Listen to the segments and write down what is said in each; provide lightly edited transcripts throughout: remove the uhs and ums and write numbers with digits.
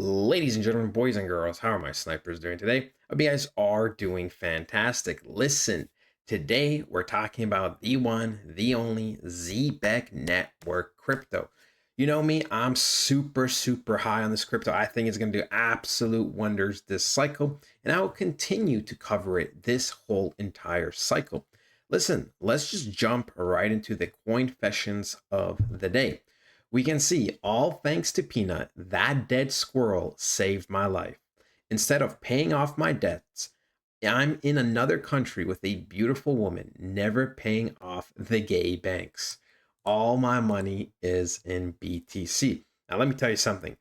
Ladies and gentlemen, boys and girls, how are my snipers doing today? I hope you guys are doing fantastic. Listen, today we're talking about the one, the only ZBEC network crypto. You know me, I'm super high on this crypto. I think it's going to do absolute wonders this cycle, and I will continue to cover it this whole entire cycle. Listen, let's just jump right into the coin confessions of the day. We can see, all thanks to Peanut, that dead squirrel saved my life. Instead of paying off my debts, I'm in another country with a beautiful woman, never paying off the gay banks. All my money is in BTC. Now, let me tell you something.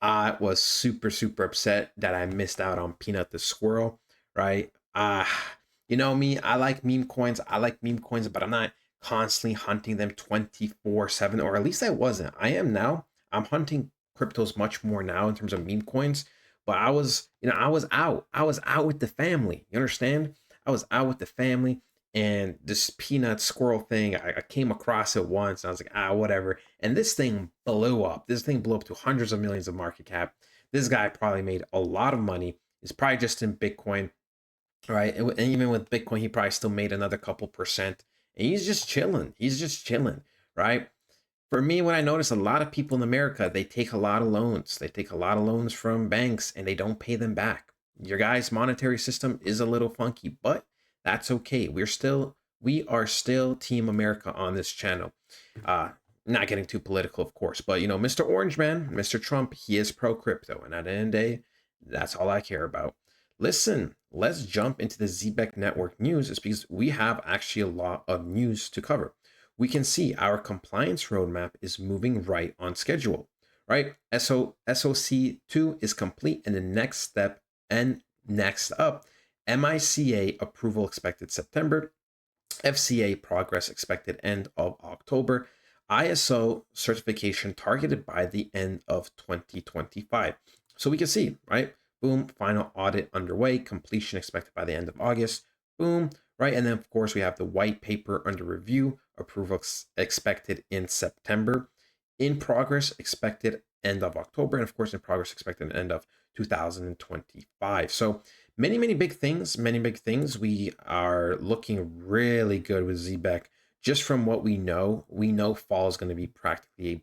I was super upset that I missed out on Peanut the squirrel, right? You know me, I like meme coins. I like meme coins, but I'm not constantly hunting them 24/7, or at least I wasn't. I am now. I'm hunting cryptos much more now in terms of meme coins. But I was, I was out. I was out with the family. You understand? I was out with the family, and this peanut squirrel thing, I came across it once, and I was like, whatever. And this thing blew up. This thing blew up to hundreds of millions of market cap. This guy probably made a lot of money. It's probably just in Bitcoin, right? And even with Bitcoin, he probably still made another couple percent. And he's just chilling. He's just chilling, right? For me, when I notice a lot of people in America, they take a lot of loans. They take a lot of loans from banks and they don't pay them back. Your guys' monetary system is a little funky, but that's okay. We are still Team America on this channel. Uh, Not getting too political, of course, but Mr. Orange Man, Mr. Trump, he is pro crypto, and at the end of the day, that's all I care about. Listen, let's jump into the Zebec network news. It's because we have actually a lot of news to cover. We can see our compliance roadmap is moving right on schedule, right? SOC2 is complete, and the next step and next up, MICA approval expected September, FCA progress expected end of October, ISO certification targeted by the end of 2025. So we can see, right? Boom, final audit underway, completion expected by the end of August. Boom, right? And then, of course, we have the white paper under review, approval expected in September, in progress expected end of October, and of course, in progress expected end of 2025. So many big things, many big things. We are looking really good with Zebec. Just from what we know fall is going to be practically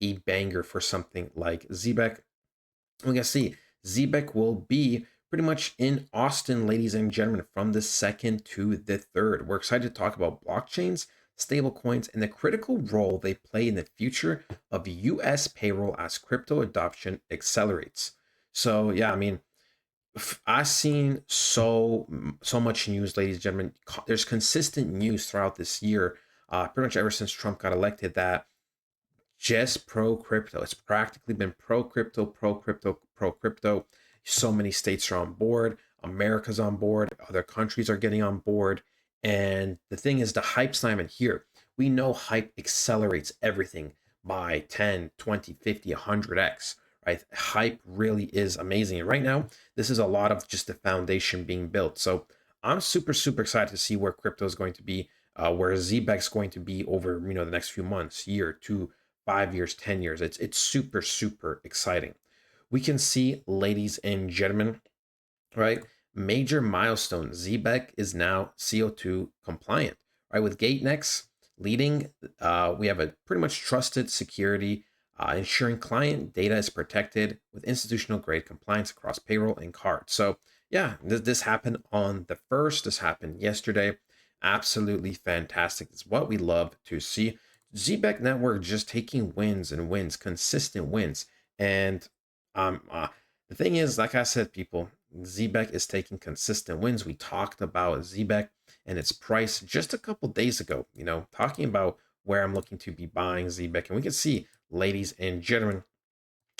a banger for something like Zebec. We can see Zebec will be pretty much in Austin, ladies and gentlemen, from the 2nd to the 3rd. We're excited to talk about blockchains, stablecoins, and the critical role they play in the future of US payroll as crypto adoption accelerates. So, yeah, I mean, I've seen so much news, ladies and gentlemen. There's consistent news throughout this year, pretty much ever since Trump got elected, that just pro crypto. It's practically been pro crypto, pro crypto, pro crypto. So many states are on board. America's on board. Other countries are getting on board. And the thing is, the hype's not even here. We know hype accelerates everything by 10, 20, 50, 100x, right? Hype really is amazing. And right now, this is a lot of just the foundation being built. So I'm super excited to see where crypto is going to be, where Zebec's going to be over, the next few months, year, 2, 5 years, 10 years. It's super exciting. We can see, ladies and gentlemen, right? Major milestone. Zebec is now CO2 compliant, right? With GateNex leading, we have a pretty much trusted security, ensuring client data is protected with institutional grade compliance across payroll and cards. So yeah, this happened on the 1st. This happened yesterday. Absolutely fantastic. It's what we love to see. Zebec Network just taking wins and wins, consistent wins. And the thing is, like I said, people, Zebec is taking consistent wins. We talked about Zebec and its price just a couple days ago, talking about where I'm looking to be buying Zebec. And we can see, ladies and gentlemen,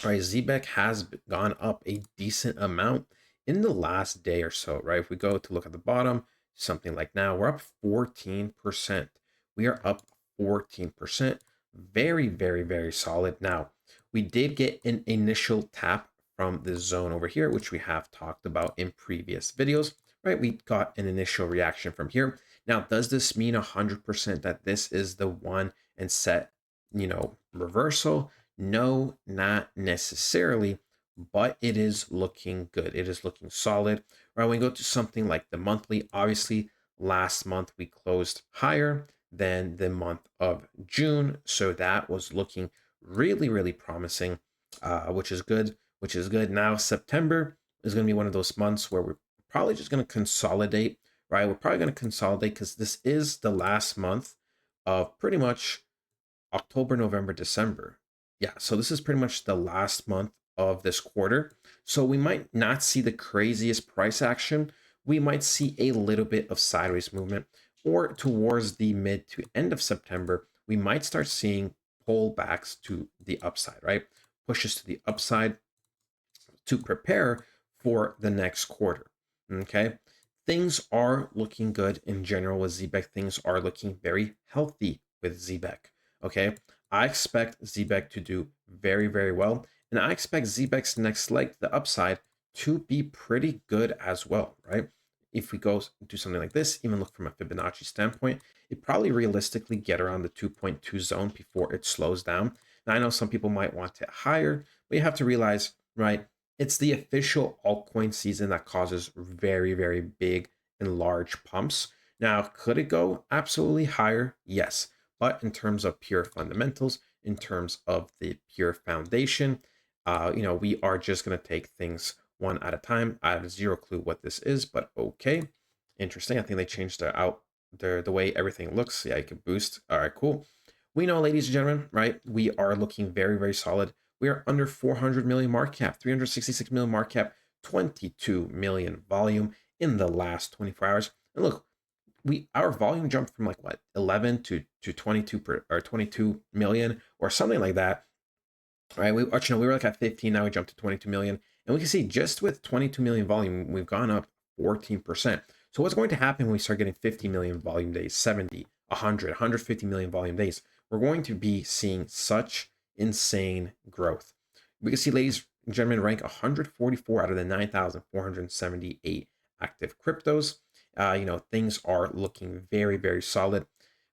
right, Zebec has gone up a decent amount in the last day or so, right? If we go to look at the bottom, something like now, we're up 14%. We are up 14%. Very solid. Now, we did get an initial tap from the zone over here, which we have talked about in previous videos, right? We got an initial reaction from here. Now, does this mean 100% that this is the one and set, reversal? No, not necessarily, but it is looking good. It is looking solid. Right, when we go to something like the monthly, obviously last month we closed higher than the month of June, so that was looking really, really promising, which is good. Which is good. Now September is going to be one of those months where we're probably just going to consolidate. Right, we're probably going to consolidate because this is the last month of pretty much October, November, December. Yeah, so this is pretty much the last month of this quarter. So we might not see the craziest price action. We might see a little bit of sideways movement, or towards the mid to end of September, we might start seeing pullbacks to the upside, right? Pushes to the upside to prepare for the next quarter. Okay. Things are looking good in general with Zebec. Things are looking very healthy with Zebec. Okay. I expect Zebec to do very, very well. And I expect Zebec's next leg, the upside, to be pretty good as well, right? If we go do something like this, even look from a Fibonacci standpoint, it probably realistically get around the 2.2 zone before it slows down. Now, I know some people might want it higher, but you have to realize, right, it's the official altcoin season that causes very, very big and large pumps. Now, could it go absolutely higher? Yes. But in terms of pure fundamentals, in terms of the pure foundation, we are just going to take things one at a time. I have zero clue what this is, but okay. Interesting. I think they changed the way everything looks. Yeah, you can boost. All right, cool. We know, ladies and gentlemen, right? We are looking very, very solid. We are under 400 million market cap, 366 million market cap, 22 million volume in the last 24 hours. And look, our volume jumped from like what 11 to 22 or 22 million or something like that. Right, we actually no, we were like at 15, now we jumped to 22 million. And we can see just with 22 million volume, we've gone up 14%. So what's going to happen when we start getting 50 million volume days, 70, 100, 150 million volume days? We're going to be seeing such insane growth. We can see, ladies and gentlemen, rank 144 out of the 9,478 active cryptos. Things are looking very, very solid.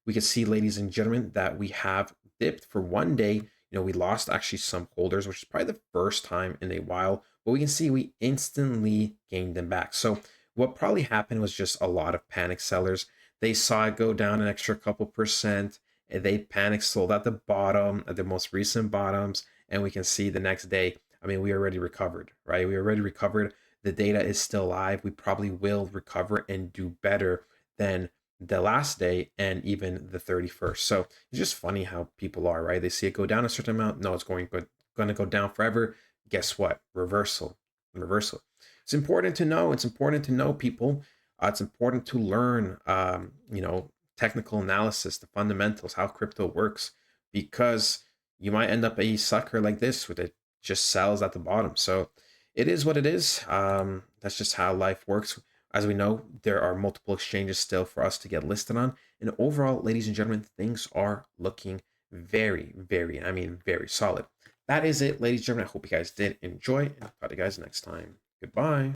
We can see, ladies and gentlemen, that we have dipped for one day. We lost actually some holders, which is probably the first time in a while, but we can see we instantly gained them back. So what probably happened was just a lot of panic sellers. They saw it go down an extra couple percent, and they panic sold at the bottom, at the most recent bottoms, and we can see the next day, I mean, we already recovered, right? We already recovered. The data is still live. We probably will recover and do better than the last day and even the 31st. So it's just funny how people are, right? They see it go down a certain amount. No, it's going to go down forever. Guess what? Reversal. It's important to know. It's important to know, people. It's important to learn, technical analysis, the fundamentals, how crypto works, because you might end up a sucker like this with it just sells at the bottom. So it is what it is. That's just how life works. As we know, there are multiple exchanges still for us to get listed on. And overall, ladies and gentlemen, things are looking very, very, I mean, very solid. That is it, ladies and gentlemen. I hope you guys did enjoy, and I'll talk to you guys next time. Goodbye.